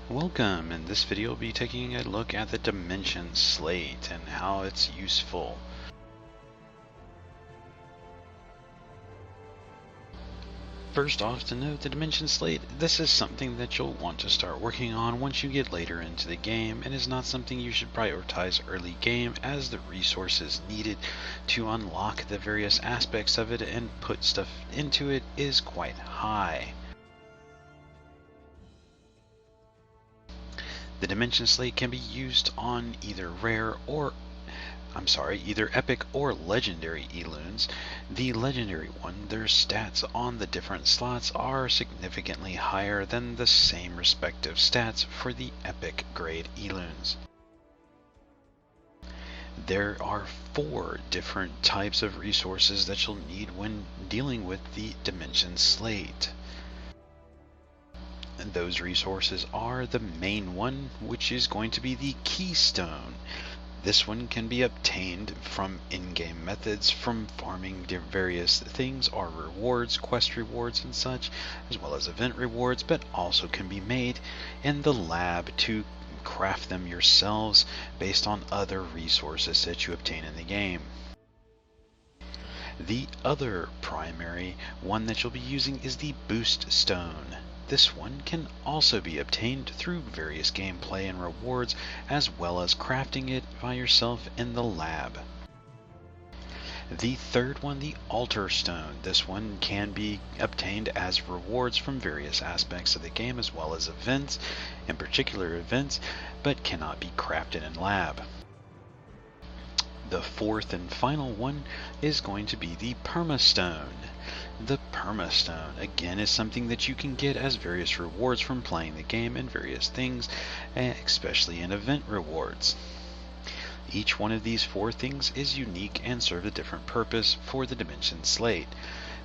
Welcome. In this video we'll be taking a look at the Dimension Slate and how it's useful. First off, to note the Dimension Slate, this is something that you'll want to start working on once you get later into the game, and is not something you should prioritize early game, as the resources needed to unlock the various aspects of it and put stuff into it is quite high. The Dimension Slate can be used on either either Epic or Legendary Elunes. The Legendary one, their stats on the different slots are significantly higher than the same respective stats for the Epic grade Elunes. There are 4 different types of resources that you'll need when dealing with the Dimension Slate. And those resources are the main one, which is going to be the Keystone. This one can be obtained from in-game methods, from farming various things or rewards, quest rewards and such, as well as event rewards, but also can be made in the lab to craft them yourselves based on other resources that you obtain in the game. The other primary one that you'll be using is the Boost Stone. This one can also be obtained through various gameplay and rewards, as well as crafting it by yourself in the lab. The third one, the Altar Stone. This one can be obtained as rewards from various aspects of the game, as well as events, in particular events, but cannot be crafted in lab. The fourth and final one is going to be the Permastone. The Permastone, again, is something that you can get as various rewards from playing the game and various things, especially in event rewards. Each one of these 4 things is unique and serve a different purpose for the Dimension Slate.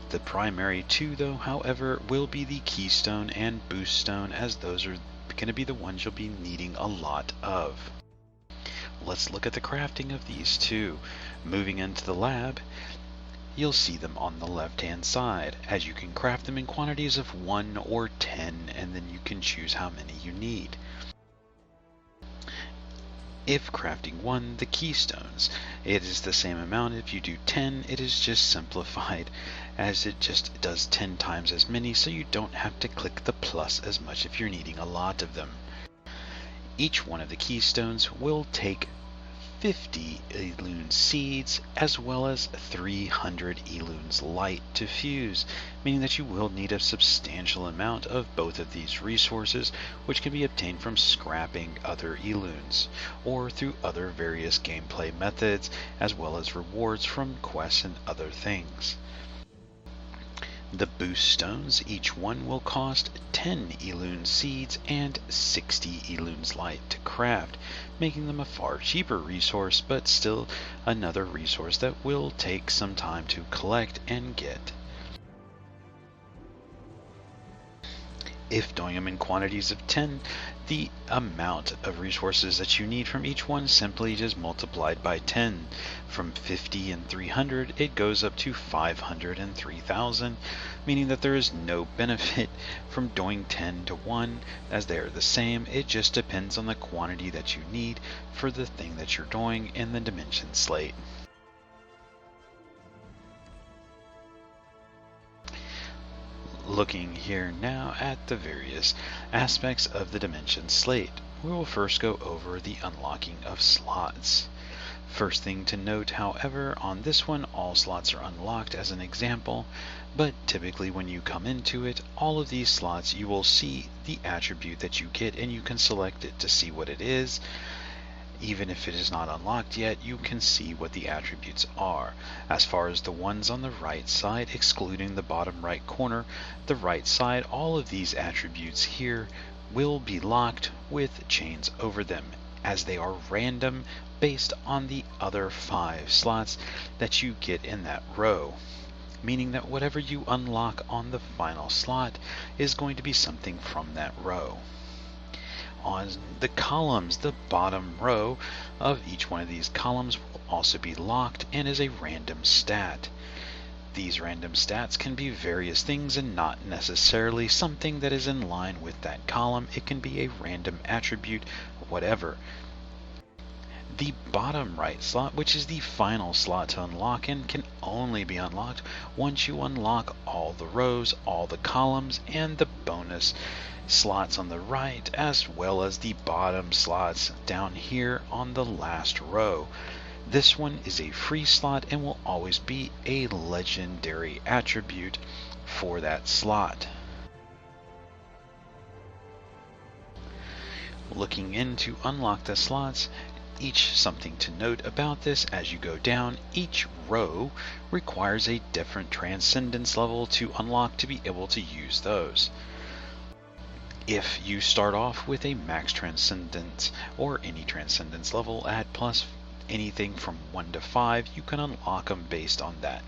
The primary 2, though, however, will be the Keystone and Boost Stone, as those are going to be the ones you'll be needing a lot of. Let's look at the crafting of these 2. Moving into the lab, you'll see them on the left hand side, as you can craft them in quantities of 1 or 10, and then you can choose how many you need. If crafting 1, the Keystones, it is the same amount. If you do 10, it is just simplified, as it just does 10 times as many, so you don't have to click the plus as much if you're needing a lot of them. Each one of the Keystones will take 50 Elune seeds, as well as 300 Elunes light to fuse, meaning that you will need a substantial amount of both of these resources, which can be obtained from scrapping other Elunes, or through other various gameplay methods, as well as rewards from quests and other things. The Boost Stones, each one will cost 10 Elune seeds and 60 Elunes light to craft, making them a far cheaper resource, but still another resource that will take some time to collect and get. If doing them in quantities of 10, the amount of resources that you need from each one simply just multiplied by 10. From 50 and 300, it goes up to 500 and 3000, meaning that there is no benefit from doing 10 to 1, as they are the same. It just depends on the quantity that you need for the thing that you're doing in the Dimension Slate. Looking here now at the various aspects of the Dimension Slate, we will first go over the unlocking of slots. First thing to note, however, on this one, all slots are unlocked as an example, but typically when you come into it, all of these slots you will see the attribute that you get, and you can select it to see what it is. Even if it is not unlocked yet, you can see what the attributes are. As far as the ones on the right side, excluding the bottom right corner, the right side, all of these attributes here will be locked with chains over them, as they are random based on the other 5 slots that you get in that row, meaning that whatever you unlock on the final slot is going to be something from that row. On the columns, the bottom row of each one of these columns will also be locked and is a random stat. These random stats can be various things and not necessarily something that is in line with that column. It can be a random attribute, whatever. The bottom right slot, which is the final slot to unlock and can only be unlocked once you unlock all the rows, all the columns, and the bonus slots on the right, as well as the bottom slots down here on the last row. This one is a free slot and will always be a legendary attribute for that slot. Looking in to unlock the slots, something to note about this: as you go down, each row requires a different transcendence level to unlock to be able to use those. If you start off with a max transcendence or any transcendence level at plus anything from 1 to 5, you can unlock them based on that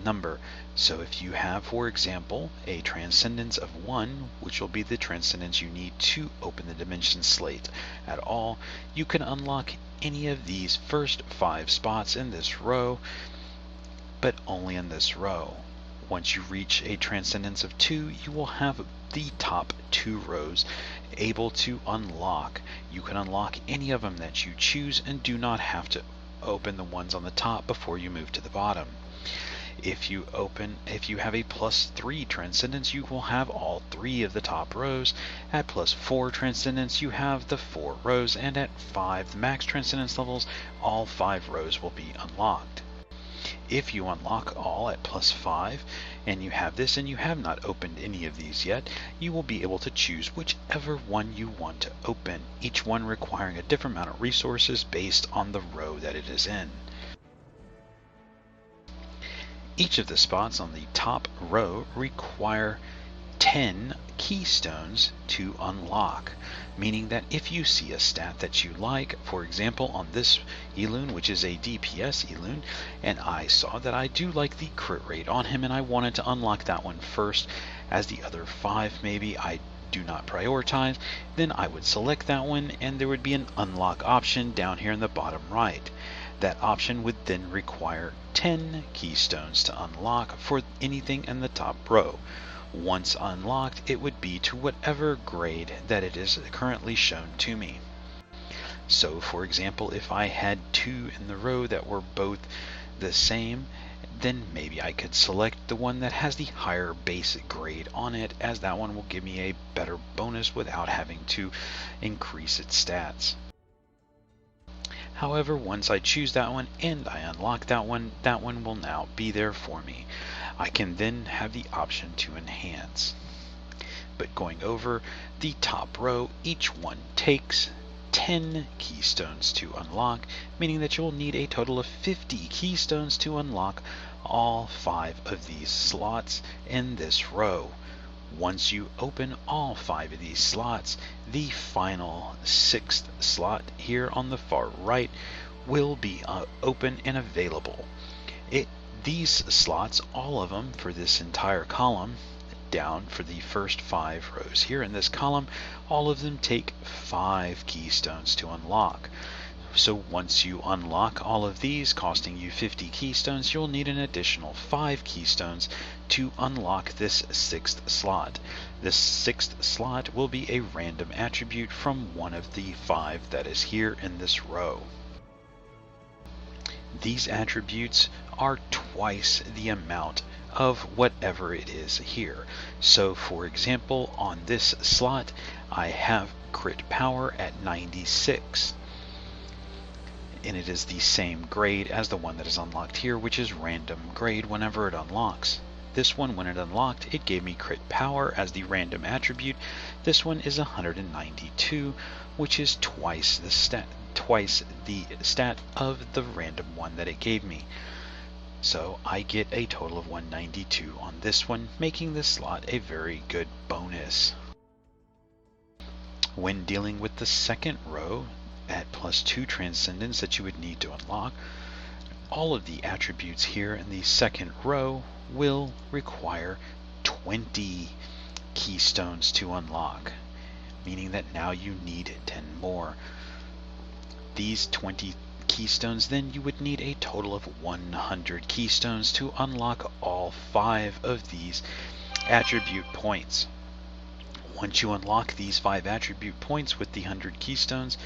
number. So if you have, for example, a transcendence of 1, which will be the transcendence you need to open the Dimension Slate at all, you can unlock any of these first 5 spots in this row, but only in this row. Once you reach a transcendence of 2, you will have the top 2 rows able to unlock. You can unlock any of them that you choose and do not have to open the ones on the top before you move to the bottom. If you have a plus 3 transcendence, you will have all 3 of the top rows. At plus 4 transcendence, you have the 4 rows, and at 5 the max transcendence levels, all 5 rows will be unlocked. If you unlock all at plus 5 and you have this and you have not opened any of these yet, you will be able to choose whichever one you want to open, each one requiring a different amount of resources based on the row that it is in. Each of the spots on the top row require 10 keystones to unlock, meaning that if you see a stat that you like, for example on this Elune, which is a DPS Elune, and I saw that I do like the crit rate on him and I wanted to unlock that one first, as the other 5 maybe I do not prioritize, then I would select that one and there would be an unlock option down here in the bottom right. That option would then require 10 keystones to unlock for anything in the top row. Once unlocked, it would be to whatever grade that it is currently shown to me. So for example, if I had 2 in the row that were both the same, then maybe I could select the one that has the higher basic grade on it, as that one will give me a better bonus without having to increase its stats. However, once I choose that one and I unlock that one will now be there for me. I can then have the option to enhance. But going over the top row, each one takes 10 keystones to unlock, meaning that you'll need a total of 50 keystones to unlock all 5 of these slots in this row. Once you open all 5 of these slots, the final 6th slot here on the far right will be open and available. These slots, all of them for this entire column, down for the first 5 rows here in this column, all of them take 5 keystones to unlock. So once you unlock all of these, costing you 50 keystones, you'll need an additional 5 keystones to unlock this 6th slot. This 6th slot will be a random attribute from one of the 5 that is here in this row. These attributes are twice the amount of whatever it is here. So for example, on this slot, I have crit power at 96. And it is the same grade as the one that is unlocked here, which is random grade whenever it unlocks. This one, when it unlocked, it gave me crit power as the random attribute. This one is 192, which is twice the stat of the random one that it gave me. So I get a total of 192 on this one, making this slot a very good bonus. When dealing with the second row, at plus 2 transcendence that you would need to unlock, all of the attributes here in the second row will require 20 keystones to unlock, meaning that now you need 10 more. These 20 keystones, then you would need a total of 100 keystones to unlock all 5 of these attribute points. Once you unlock these 5 attribute points with the 100 keystones,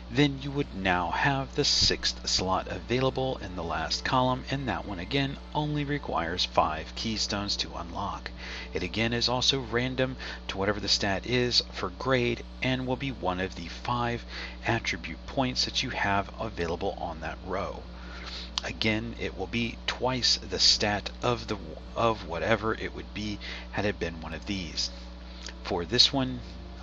then you would now have the 6th slot available in the last column, and that one again only requires 5 keystones to unlock. It again is also random to whatever the stat is for grade, and will be one of the 5 attribute points that you have available on that row. Again, it will be twice the stat of whatever it would be had it been one of these. For this one,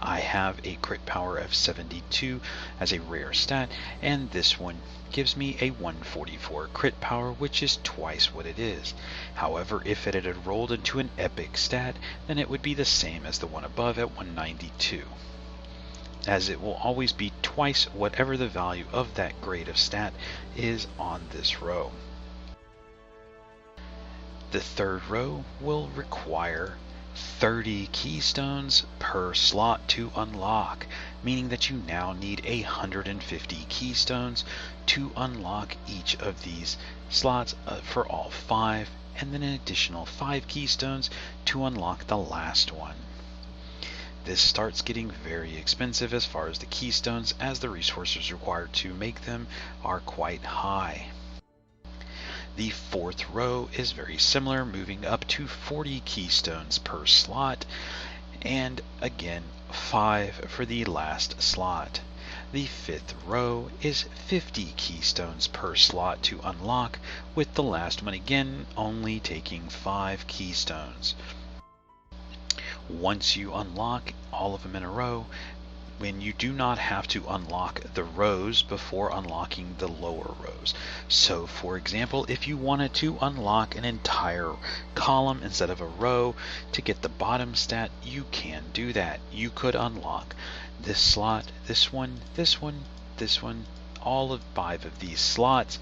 I have a crit power of 72 as a rare stat, and this one gives me a 144 crit power, which is twice what it is. However, if it had rolled into an epic stat, then it would be the same as the one above at 192, as it will always be twice whatever the value of that grade of stat is on this row. The third row will require 30 keystones per slot to unlock, meaning that you now need 150 keystones to unlock each of these slots for all 5, and then an additional 5 keystones to unlock the last one. This starts getting very expensive as far as the keystones, as the resources required to make them are quite high. The fourth row is very similar, moving up to 40 keystones per slot, and again 5 for the last slot. The fifth row is 50 keystones per slot to unlock, with the last one again only taking 5 keystones. Once you unlock all of them in a row, when you do not have to unlock the rows before unlocking the lower rows. So for example, if you wanted to unlock an entire column instead of a row to get the bottom stat, you can do that. You could unlock this slot, this one, this one, this one, all of 5 of these slots,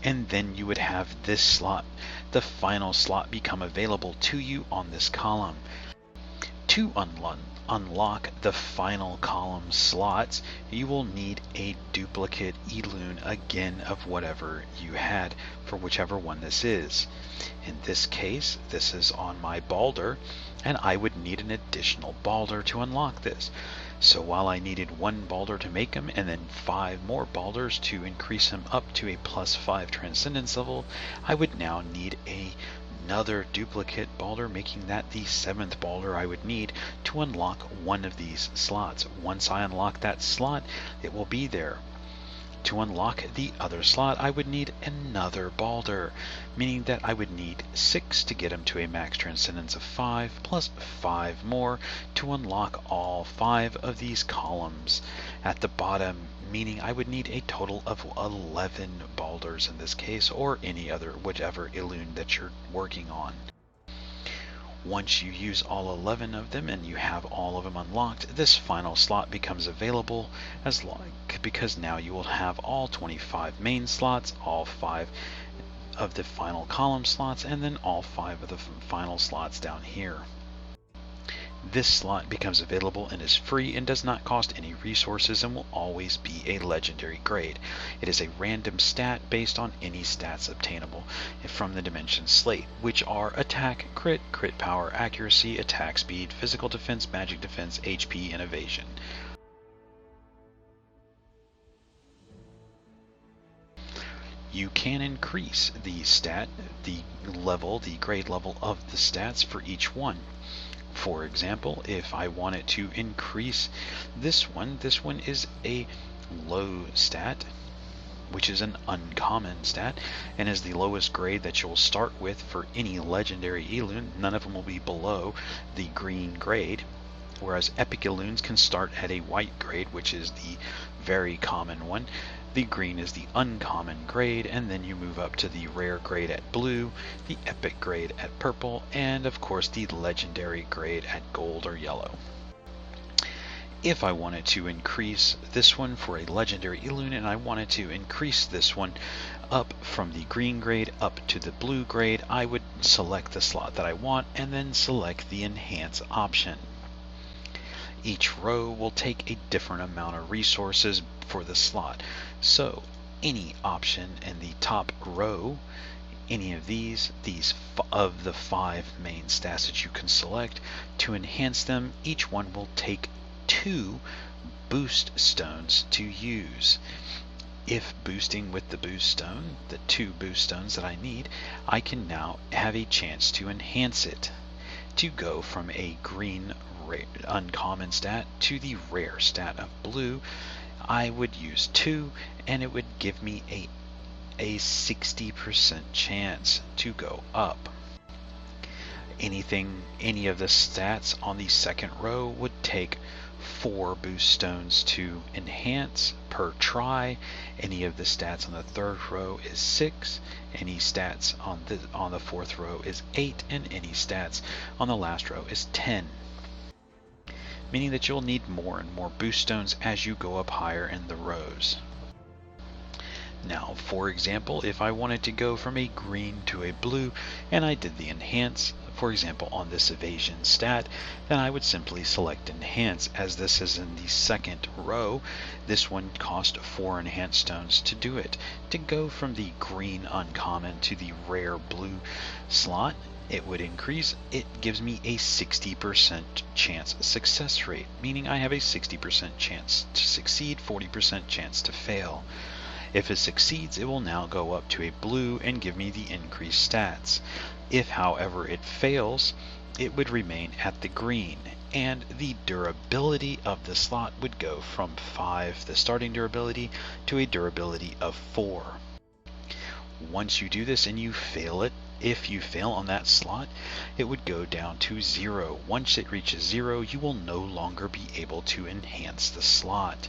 and then you would have this slot, the final slot, become available to you on this column. To unlock the final column slots, you will need a duplicate Elune again of whatever you had for whichever one this is. In this case, this is on my Balder, and I would need an additional Balder to unlock this. So while I needed 1 Balder to make him, and then 5 more Balders to increase him up to a +5 Transcendence level, I would now need another duplicate Balder, making that the 7th Balder I would need to unlock one of these slots. Once I unlock that slot, it will be there. To unlock the other slot, I would need another Balder, meaning that I would need 6 to get him to a max Transcendence of 5, plus 5 more to unlock all 5 of these columns at the bottom, meaning I would need a total of 11 Balders in this case, or any other, whichever Elune that you're working on. Once you use all 11 of them and you have all of them unlocked, this final slot becomes available because now you will have all 25 main slots, all 5 of the final column slots, and then all 5 of the final slots down here. This slot becomes available and is free and does not cost any resources and will always be a legendary grade. It is a random stat based on any stats obtainable from the Dimension Slate, which are attack, crit, crit power, accuracy, attack speed, physical defense, magic defense, HP, and evasion. You can increase the grade level of the stats for each one. For example, if I wanted to increase this one is a low stat, which is an uncommon stat, and is the lowest grade that you'll start with for any legendary Elune. None of them will be below the green grade, whereas Epic Elunes can start at a white grade, which is the very common one. The green is the uncommon grade, and then you move up to the rare grade at blue, the epic grade at purple, and of course the legendary grade at gold or yellow. If I wanted to increase this one for a legendary Elune, and I wanted to increase this one up from the green grade up to the blue grade, I would select the slot that I want and then select the enhance option. Each row will take a different amount of resources for the slot. So any option in the top row, any of these of the 5 main stats that you can select. To enhance them, each one will take 2 boost stones to use. If boosting with the boost stone, the 2 boost stones that I need, I can now have a chance to enhance it, to go from a green uncommon stat to the rare stat of blue. I would use 2, and it would give me a 60% chance to go up. Any of the stats on the second row would take 4 boost stones to enhance per try. Any of the stats on the third row is 6. Any stats on the fourth row is 8, and any stats on the last row is 10. Meaning that you'll need more and more boost stones as you go up higher in the rows. Now, for example, if I wanted to go from a green to a blue, and I did the enhance, for example, on this evasion stat, then I would simply select enhance, as this is in the second row. This one cost 4 enhance stones to do it. To go from the green uncommon to the rare blue slot, it would increase. It gives me a 60% chance success rate, meaning I have a 60% chance to succeed, 40% chance to fail. If it succeeds, it will now go up to a blue and give me the increased stats. If, however, it fails, it would remain at the green, and the durability of the slot would go from 5, the starting durability, to a durability of 4. Once you do this and you fail it, if you fail on that slot, it would go down to 0. Once it reaches 0, you will no longer be able to enhance the slot.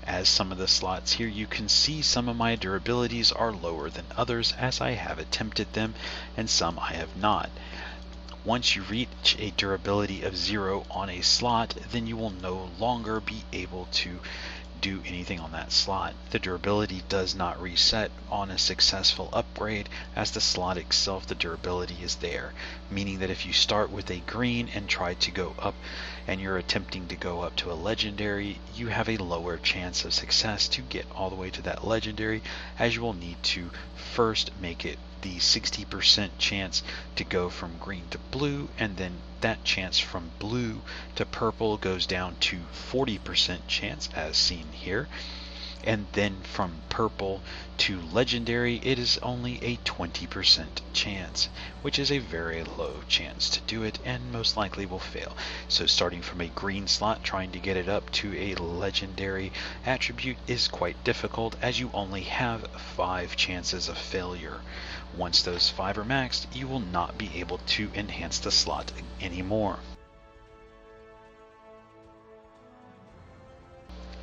As some of the slots here, you can see some of my durabilities are lower than others, as I have attempted them, and some I have not. Once you reach a durability of 0 on a slot, then you will no longer be able to do anything on that slot. The durability does not reset on a successful upgrade, as the slot itself, the durability is there, meaning that if you start with a green and try to go up and you're attempting to go up to a legendary, you have a lower chance of success to get all the way to that legendary, as you will need to first make it the 60% chance to go from green to blue, and then that chance from blue to purple goes down to 40% chance, as seen here, and then from purple to legendary it is only a 20% chance, which is a very low chance to do it and most likely will fail. So starting from a green slot, trying to get it up to a legendary attribute is quite difficult, as you only have 5 chances of failure. Once those 5 are maxed, you will not be able to enhance the slot anymore.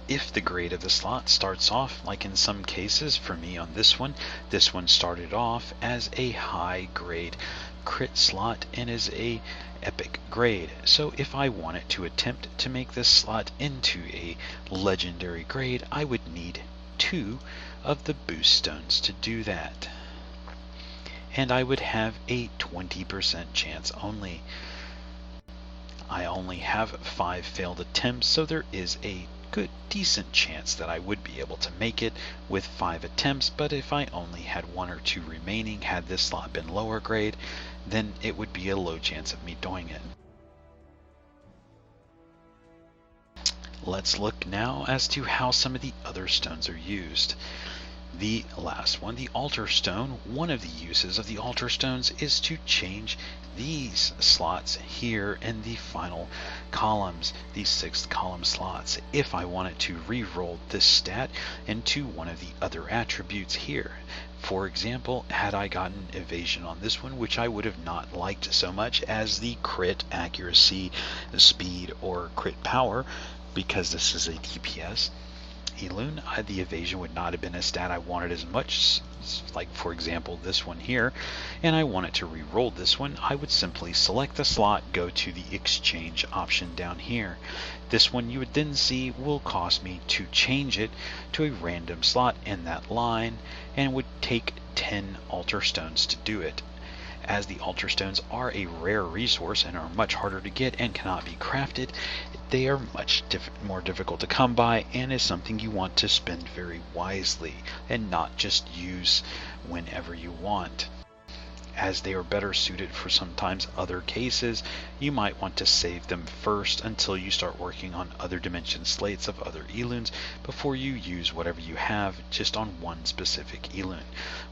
If the grade of the slot starts off, like in some cases for me on this one started off as a high grade crit slot and is a epic grade. So if I wanted to attempt to make this slot into a legendary grade, I would need 2 of the boost stones to do that. And I would have a 20% chance only. I only have 5 failed attempts, so there is a decent chance that I would be able to make it with 5 attempts, but if I only had 1 or 2 remaining, had this slot been lower grade, then it would be a low chance of me doing it. Let's look now as to how some of the other stones are used. The last one, the altar stone. One of the uses of the altar stones is to change these slots here in the final columns, these 6th column slots. If I wanted to re-roll this stat into one of the other attributes here, for example, had I gotten evasion on this one, which I would have not liked so much as the crit accuracy, speed, or crit power, because this is a DPS Elune, the evasion would not have been a stat I wanted as much, like for example this one here, and I wanted to re-roll this one, I would simply select the slot, go to the exchange option down here. This one you would then see will cost me to change it to a random slot in that line, and would take 10 altar stones to do it. As the Ultra Stones are a rare resource and are much harder to get and cannot be crafted, they are much more difficult to come by and is something you want to spend very wisely and not just use whenever you want. As they are better suited for sometimes other cases, you might want to save them first until you start working on other Dimension Slates of other Elunes before you use whatever you have just on one specific Elune,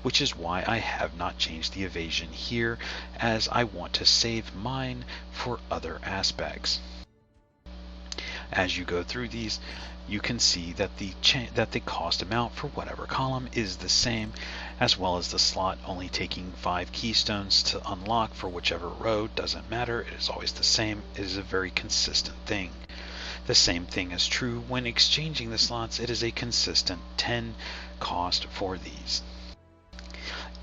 which is why I have not changed the evasion here, as I want to save mine for other aspects. As you go through these, you can see that the cost amount for whatever column is the same, as well as the slot only taking 5 keystones to unlock for whichever row. Doesn't matter, it is always the same. It is a very consistent thing. The same thing is true when exchanging the slots. It is a consistent 10 cost for these.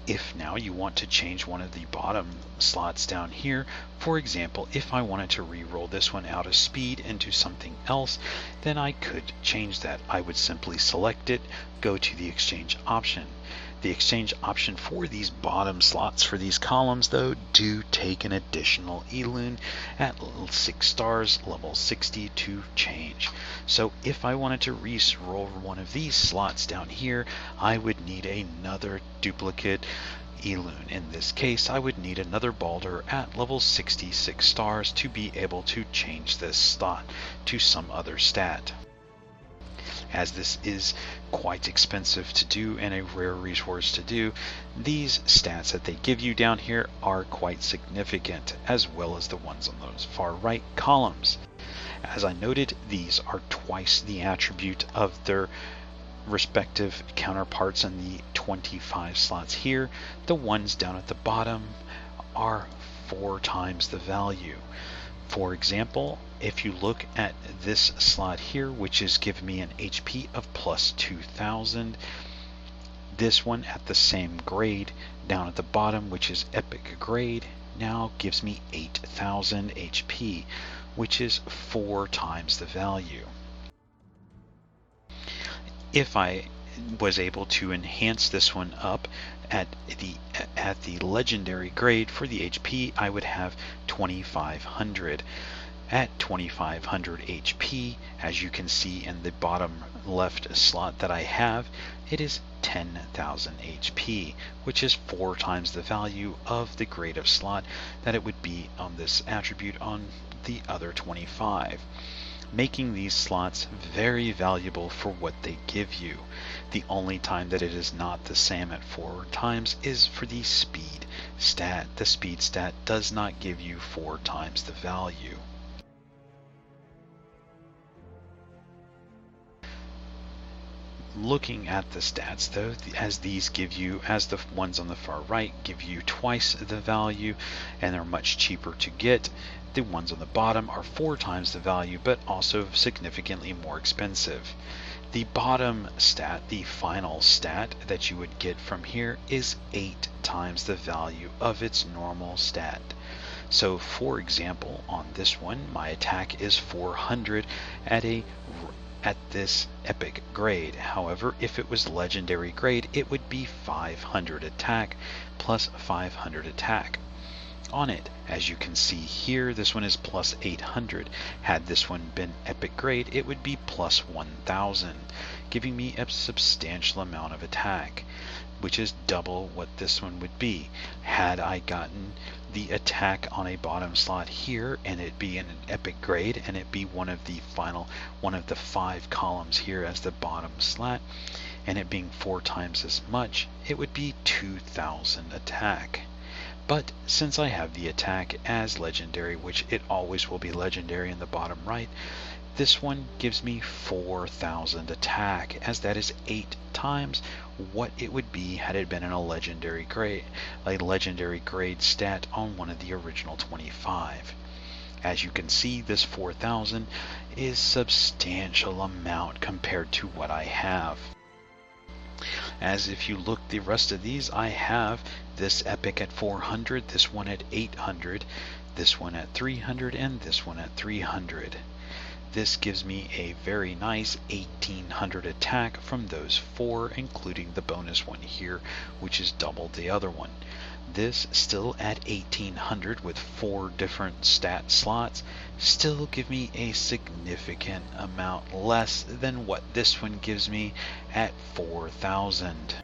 If now you want to change one of the bottom slots down here, for example, if I wanted to re-roll this one out of speed into something else, then I could change that. I would simply select it, go to the exchange option. The exchange option for these bottom slots for these columns, though, do take an additional Elune at 6 stars, level 60 to change. So if I wanted to re-roll one of these slots down here, I would need another duplicate Elune. In this case, I would need another Balder at level 66 stars to be able to change this slot to some other stat. As this is quite expensive to do and a rare resource to do, these stats that they give you down here are quite significant, as well as the ones on those far right columns. As I noted, these are twice the attribute of their respective counterparts in the 25 slots here. The ones down at the bottom are 4 times the value. For example, if you look at this slot here, which is giving me an HP of plus 2000, this one at the same grade down at the bottom, which is Epic grade, now gives me 8000 HP, which is 4 times the value. If I was able to enhance this one up at the legendary grade for the HP, I would have 2500. At 2500 HP, as you can see in the bottom left slot that I have, it is 10,000 HP, which is 4 times the value of the grade of slot that it would be on this attribute on the other 25. Making these slots very valuable for what they give you. The only time that it is not the same at 4 times is for the speed stat. The speed stat does not give you 4 times the value. Looking at the stats though, as these give you, as the ones on the far right give you twice the value and they're much cheaper to get, the ones on the bottom are 4 times the value but also significantly more expensive. The bottom stat, the final stat that you would get from here, is 8 times the value of its normal stat. So for example, on this one, my attack is 400 at this epic grade. However, if it was legendary grade, it would be 500 attack plus 500 attack on it. As you can see here, this one is plus 800. Had this one been epic grade, it would be plus 1000, giving me a substantial amount of attack, which is double what this one would be. Had I gotten the attack on a bottom slot here and it be in an epic grade and it be one of the 5 columns here as the bottom slot, and it being 4 times as much, it would be 2000 attack. But since I have the attack as legendary, which it always will be legendary in the bottom right, this one gives me 4000 attack, as that is 8 times what it would be had it been in a legendary grade stat on one of the original 25. As you can see, this 4000 is substantial amount compared to what I have. As if you look the rest of these, I have this epic at 400, this one at 800, this one at 300, and this one at 300. This gives me a very nice 1800 attack from those 4, including the bonus one here, which is double the other one. This, still at 1800 with 4 different stat slots, still give me a significant amount less than what this one gives me at 4000.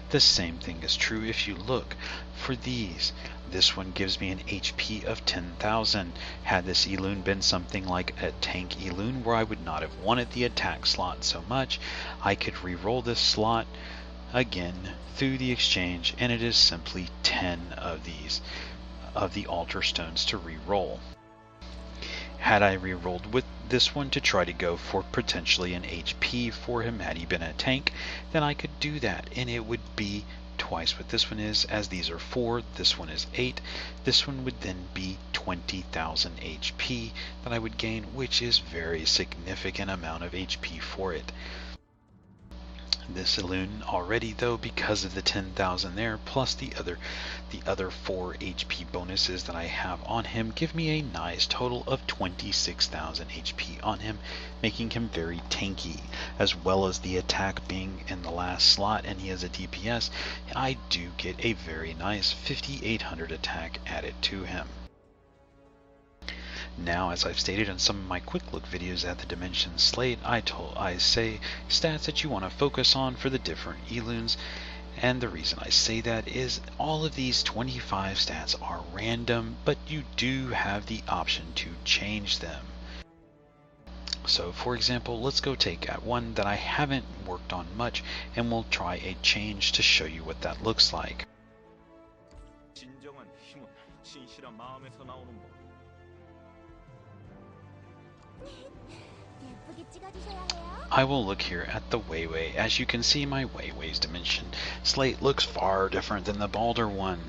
The same thing is true if you look for these. This one gives me an HP of 10,000. Had this Elune been something like a tank Elune where I would not have wanted the attack slot so much, I could re-roll this slot again through the exchange, and it is simply 10 of these of the altar stones to re-roll. Had I re-rolled with this one to try to go for potentially an HP for him had he been a tank, then I could do that, and it would be twice what this one is, as these are 4, this one is 8. This one would then be 20,000 HP that I would gain, which is very significant amount of HP for it. This Elune already, though, because of the 10,000 there, plus the other 4 HP bonuses that I have on him, give me a nice total of 26,000 HP on him, making him very tanky, as well as the attack being in the last slot, and he has a DPS. I do get a very nice 5,800 attack added to him. Now, as I've stated in some of my quick look videos at the Dimension Slate, I say stats that you want to focus on for the different Elunes, and the reason I say that is all of these 25 stats are random, but you do have the option to change them. So for example, let's go take at one that I haven't worked on much, and we'll try a change to show you what that looks like. I will look here at the Weiwei. As you can see, my Weiwei's Dimension Slate looks far different than the Balder one.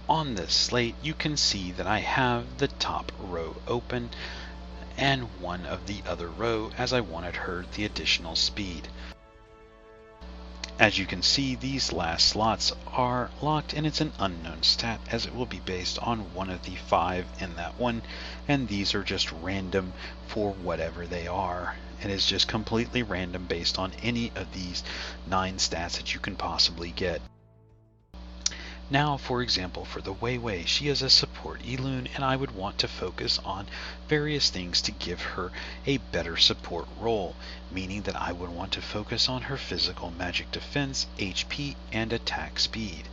On this slate, you can see that I have the top row open and one of the other row, as I wanted her the additional speed. As you can see, these last slots are locked, and it's an unknown stat, as it will be based on one of the 5 in that one, and these are just random for whatever they are. It is just completely random based on any of these 9 stats that you can possibly get. Now, for example, for the Weiwei, she is a support Elune, and I would want to focus on various things to give her a better support role, meaning that I would want to focus on her physical magic defense, HP, and attack speed.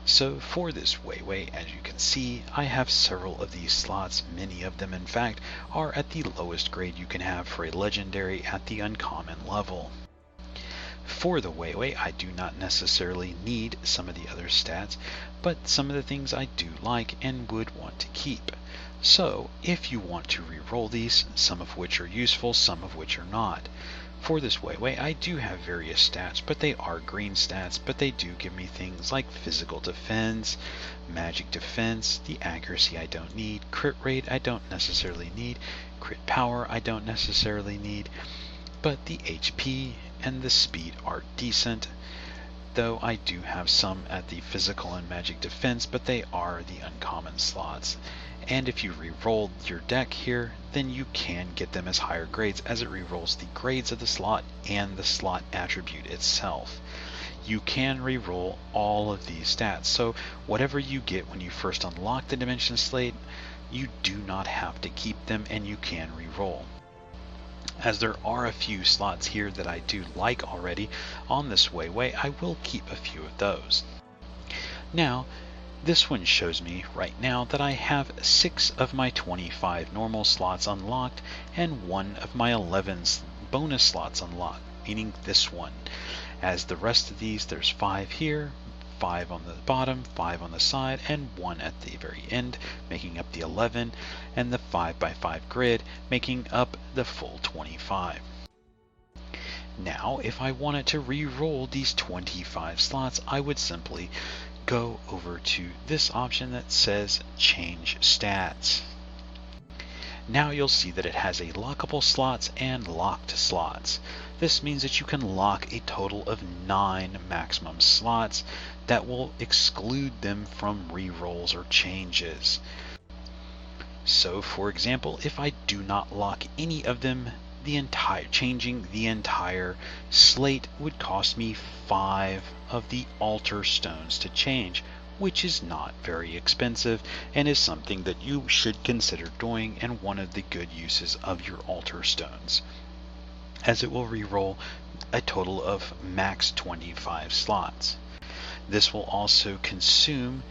So for this Weiwei, as you can see, I have several of these slots. Many of them, in fact, are at the lowest grade you can have for a legendary at the uncommon level. For the Weiwei, I do not necessarily need some of the other stats, but some of the things I do like and would want to keep. So, if you want to re-roll these, some of which are useful, some of which are not. For this Weiwei, I do have various stats, but they are green stats, but they do give me things like physical defense, magic defense, the accuracy I don't need, crit rate I don't necessarily need, crit power I don't necessarily need, but the HP and the speed are decent, though I do have some at the physical and magic defense, but they are the uncommon slots. And if you re-roll your deck here, then you can get them as higher grades, as it re-rolls the grades of the slot and the slot attribute itself. You can re-roll all of these stats, so whatever you get when you first unlock the Dimension Slate, you do not have to keep them, and you can re-roll. As there are a few slots here that I do like already on this Weiwei, I will keep a few of those. Now, this one shows me right now that I have 6 of my 25 normal slots unlocked and 1 of my 11 bonus slots unlocked, meaning this one. As the rest of these, there's 5 here, 5 on the bottom, 5 on the side, and 1 at the very end, making up the 11, and the 5x5 grid, making up the full 25. Now, if I wanted to re-roll these 25 slots, I would simply go over to this option that says Change Stats. Now you'll see that it has a lockable slots and locked slots. This means that you can lock a total of 9 maximum slots that will exclude them from re-rolls or changes. So for example, if I do not lock any of them, changing the entire slate would cost me 5 of the altar stones to change, which is not very expensive and is something that you should consider doing, and one of the good uses of your altar stones, as it will re-roll a total of max 25 slots. This will also consume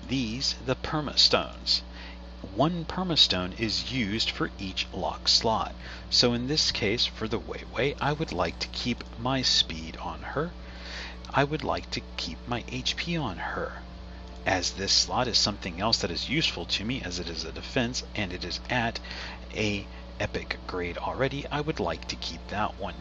the perma stones. One permastone is used for each lock slot. So in this case, for the Weiwei, I would like to keep my speed on her. I would like to keep my HP on her. As this slot is something else that is useful to me, as it is a defense and it is at a epic grade already, I would like to keep that one.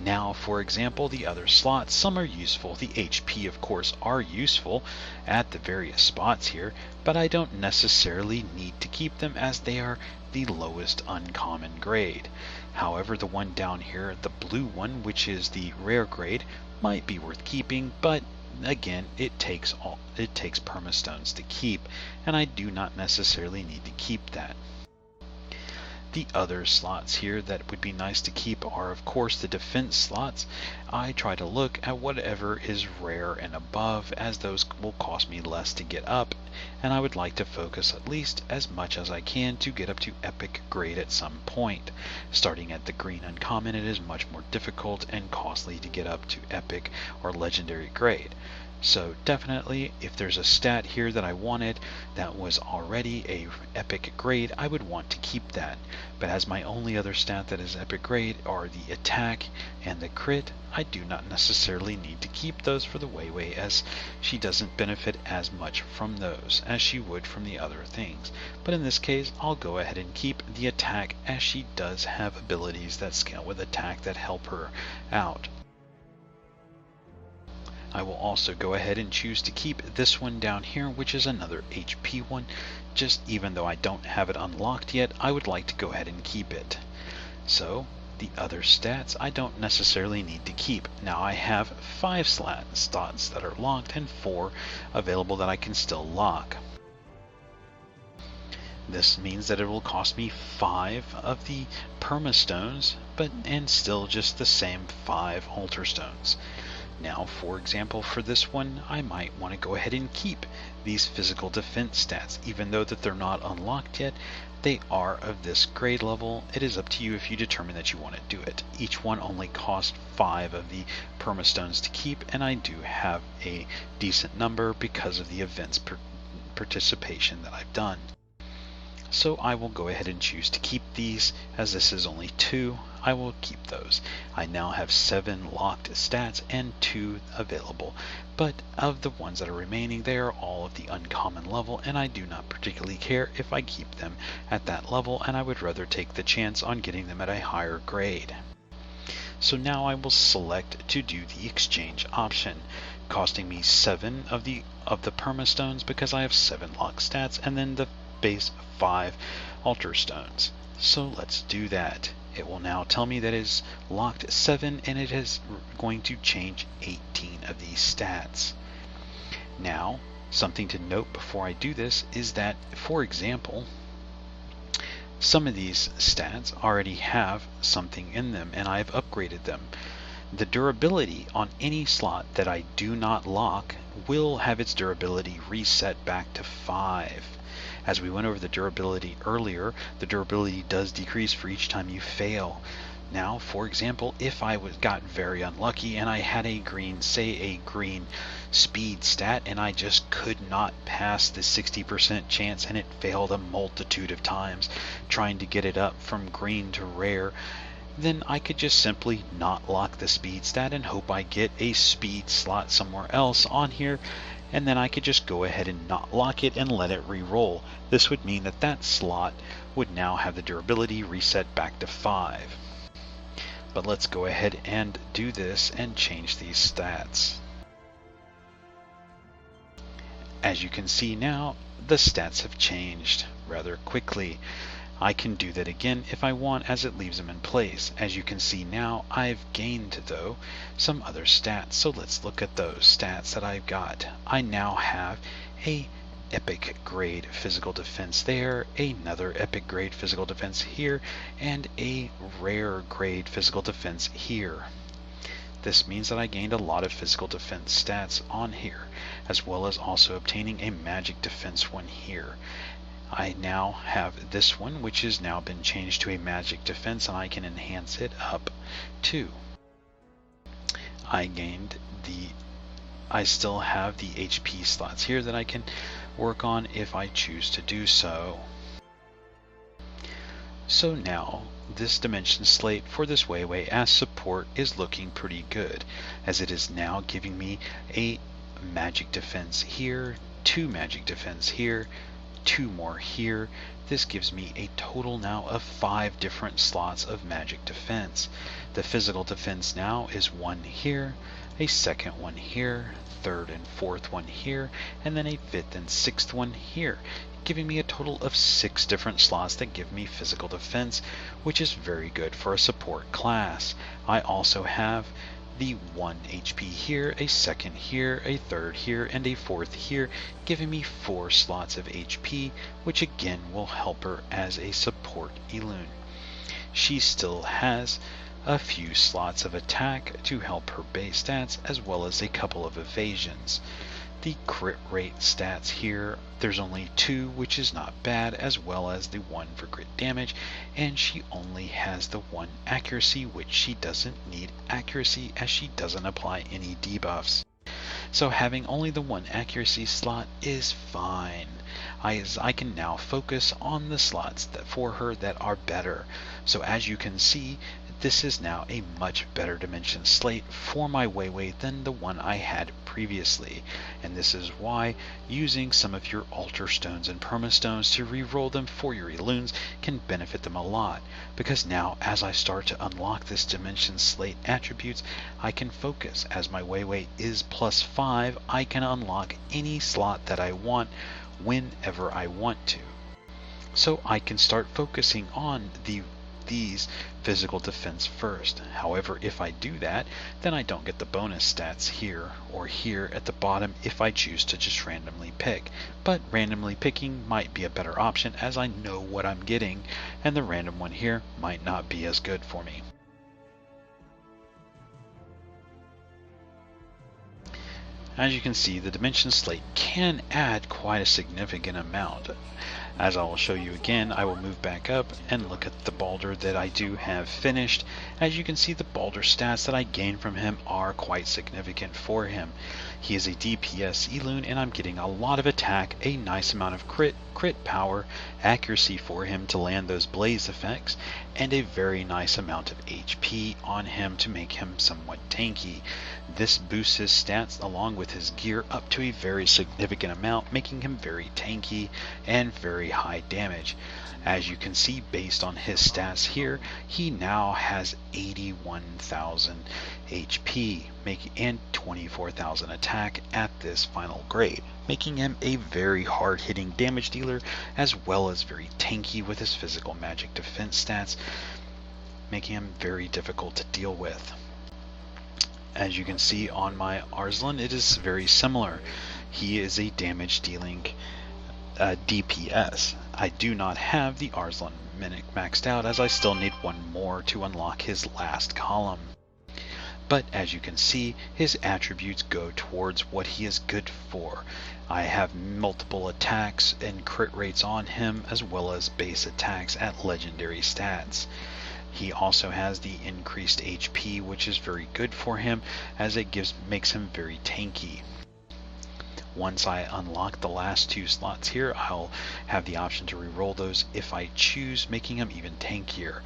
Now, for example, the other slots, some are useful. The HP, of course, are useful at the various spots here, but I don't necessarily need to keep them as they are the lowest uncommon grade. However, the one down here, the blue one, which is the rare grade, might be worth keeping, but again, it takes permastones to keep, and I do not necessarily need to keep that. The other slots here that would be nice to keep are, of course, the defense slots. I try to look at whatever is rare and above, as those will cost me less to get up, and I would like to focus at least as much as I can to get up to epic grade at some point. Starting at the green uncommon, it is much more difficult and costly to get up to epic or legendary grade. So definitely, if there's a stat here that I wanted that was already a epic grade, I would want to keep that. But as my only other stat that is epic grade are the attack and the crit, I do not necessarily need to keep those for the Weiwei, as she doesn't benefit as much from those as she would from the other things. But in this case, I'll go ahead and keep the attack, as she does have abilities that scale with attack that help her out. I will also go ahead and choose to keep this one down here, which is another HP one. Just even though I don't have it unlocked yet, I would like to go ahead and keep it. So the other stats I don't necessarily need to keep. Now I have 5 slots that are locked and 4 available that I can still lock. This means that it will cost me 5 of the permastones, and still just the same 5 altar stones. Now, for example, for this one, I might want to go ahead and keep these physical defense stats. Even though that they're not unlocked yet, they are of this grade level. It is up to you if you determine that you want to do it. Each one only costs 5 of the permastones to keep, and I do have a decent number because of the events participation that I've done. So I will go ahead and choose to keep these, as this is only 2. I will keep those. I now have 7 locked stats and 2 available, but of the ones that are remaining, they are all of the uncommon level, and I do not particularly care if I keep them at that level, and I would rather take the chance on getting them at a higher grade. So now I will select to do the exchange option, costing me 7 of the permastones because I have 7 locked stats, and then the base 5 altar stones. So let's do that. It will now tell me that it is locked 7, and it is going to change 18 of these stats. Now, something to note before I do this is that, for example, some of these stats already have something in them, and I've upgraded them. The durability on any slot that I do not lock will have its durability reset back to 5. As we went over the durability earlier, the durability does decrease for each time you fail. Now, for example, if I got very unlucky and I had a green speed stat, and I just could not pass the 60% chance, and it failed a multitude of times trying to get it up from green to rare, then I could just simply not lock the speed stat and hope I get a speed slot somewhere else on here, and then I could just go ahead and not lock it and let it re-roll. This would mean that that slot would now have the durability reset back to 5. But let's go ahead and do this and change these stats. As you can see now, the stats have changed rather quickly. I can do that again if I want, as it leaves them in place. As you can see now, I've gained, though, some other stats. So let's look at those stats that I've got. I now have a epic grade physical defense there, another epic grade physical defense here, and a rare grade physical defense here. This means that I gained a lot of physical defense stats on here, as well as also obtaining a magic defense one here. I now have this one, which has now been changed to a magic defense, and I can enhance it up too. I still have the HP slots here that I can work on if I choose to do so. So now, this Dimension Slate for this Weiwei as support is looking pretty good, as it is now giving me a magic defense here, 2 magic defense here, 2 more here. This gives me a total now of 5 different slots of magic defense. The physical defense now is 1 here, a second one here, third and fourth one here, and then a fifth and sixth one here, giving me a total of 6 different slots that give me physical defense, which is very good for a support class. I also have the 1 HP here, a second here, a third here, and a fourth here, giving me 4 slots of HP, which again will help her as a support Elune. She still has a few slots of attack to help her base stats, as well as a couple of evasions. The crit rate stats here, there's only 2, which is not bad, as well as the 1 for crit damage, and she only has the 1 accuracy, which she doesn't need accuracy as she doesn't apply any debuffs. So having only the 1 accuracy slot is fine, as I can now focus on the slots for her that are better. So as you can see, this is now a much better Dimension Slate for my Weiwei than the one I had previously, and this is why using some of your Altar Stones and Permastones to reroll them for your Elunes can benefit them a lot, because now as I start to unlock this Dimension Slate attributes, I can focus. As my Weiwei is +5, I can unlock any slot that I want whenever I want to. So I can start focusing on these physical defense first. However, if I do that, then I don't get the bonus stats here or here at the bottom if I choose to just randomly pick. But randomly picking might be a better option, as I know what I'm getting, and the random one here might not be as good for me. As you can see, the Dimension Slate can add quite a significant amount. As I will show you again, I will move back up and look at the Baldur that I do have finished. As you can see, the Baldur stats that I gain from him are quite significant for him. He is a DPS Elune, and I'm getting a lot of attack, a nice amount of crit power, accuracy for him to land those blaze effects, and a very nice amount of HP on him to make him somewhat tanky. This boosts his stats along with his gear up to a very significant amount, making him very tanky and very high damage. As you can see, based on his stats here, he now has 81,000 HP and 24,000 attack at this final grade, making him a very hard-hitting damage dealer, as well as very tanky with his physical magic defense stats, making him very difficult to deal with. As you can see on my Arslan, it is very similar. He is a damage dealing DPS. I do not have the Arslan maxed out, as I still need 1 more to unlock his last column. But as you can see, his attributes go towards what he is good for. I have multiple attacks and crit rates on him, as well as base attacks at legendary stats. He also has the increased HP, which is very good for him, as it makes him very tanky. Once I unlock the last 2 slots here, I'll have the option to reroll those if I choose, making him even tankier.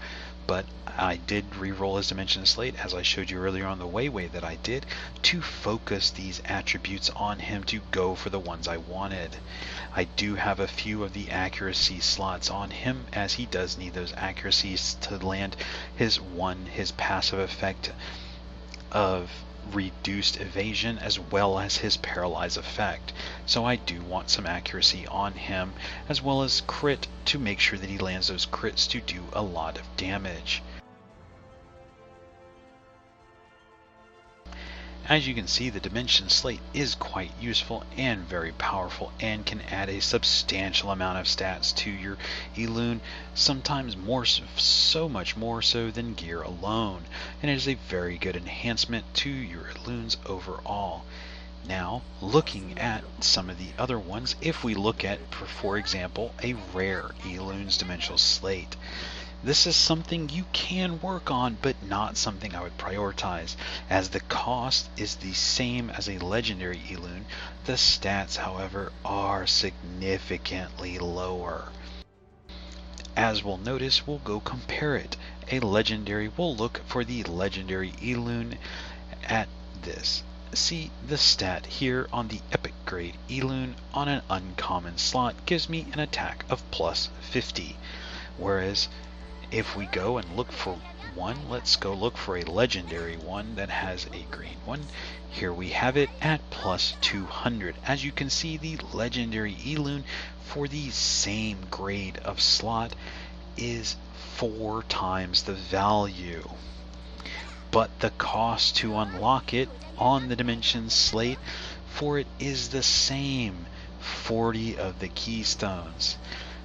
But I did reroll his Dimension Slate, as I showed you earlier on the Weiwei that I did, to focus these attributes on him to go for the ones I wanted. I do have a few of the accuracy slots on him, as he does need those accuracies to land his passive effect of reduced evasion, as well as his paralyze effect. So I do want some accuracy on him, as well as crit, to make sure that he lands those crits to do a lot of damage. As you can see, the Dimension Slate is quite useful and very powerful and can add a substantial amount of stats to your Elune, sometimes so much more so than gear alone, and it is a very good enhancement to your Elunes overall. Now, looking at some of the other ones, if we look at, for example, a rare Elune's Dimensional Slate, this is something you can work on, but not something I would prioritize, as the cost is the same as a legendary Elune. The stats, however, are significantly lower. As we'll notice, we'll go compare it. A legendary, we'll look for the legendary Elune at this. See, the stat here on the epic grade Elune on an uncommon slot gives me an attack of plus 50, whereas if we go and look for one, let's go look for a legendary one that has a green one. Here we have it at plus 200. As you can see, the legendary Elune for the same grade of slot is 4 times the value. But the cost to unlock it on the Dimension Slate for it is the same, 40 of the keystones.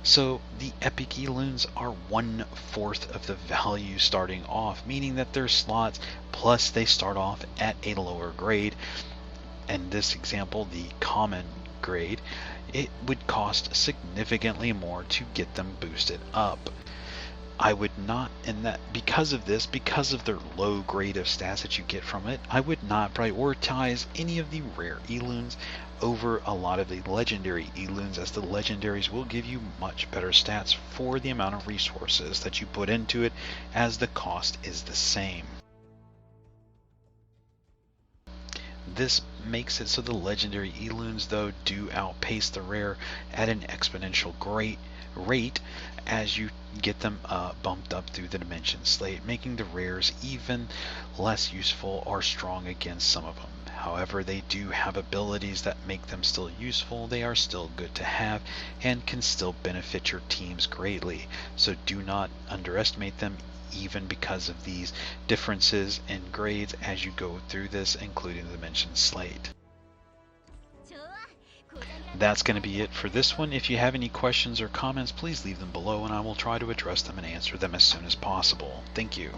So the epic Elunes are 1/4 of the value starting off, meaning that their slots, plus they start off at a lower grade. In this example, the common grade, it would cost significantly more to get them boosted up. I would not, because of their low grade of stats that you get from it, I would not prioritize any of the rare Elunes over a lot of the legendary Elunes, as the legendaries will give you much better stats for the amount of resources that you put into it, as the cost is the same. This makes it so the legendary Elunes, though, do outpace the rare at an exponential rate as you get them bumped up through the Dimension Slate, making the rares even less useful or strong against some of them. However, they do have abilities that make them still useful. They are still good to have and can still benefit your teams greatly. So do not underestimate them, even because of these differences in grades as you go through this, including the Dimension Slate. That's going to be it for this one. If you have any questions or comments, please leave them below and I will try to address them and answer them as soon as possible. Thank you.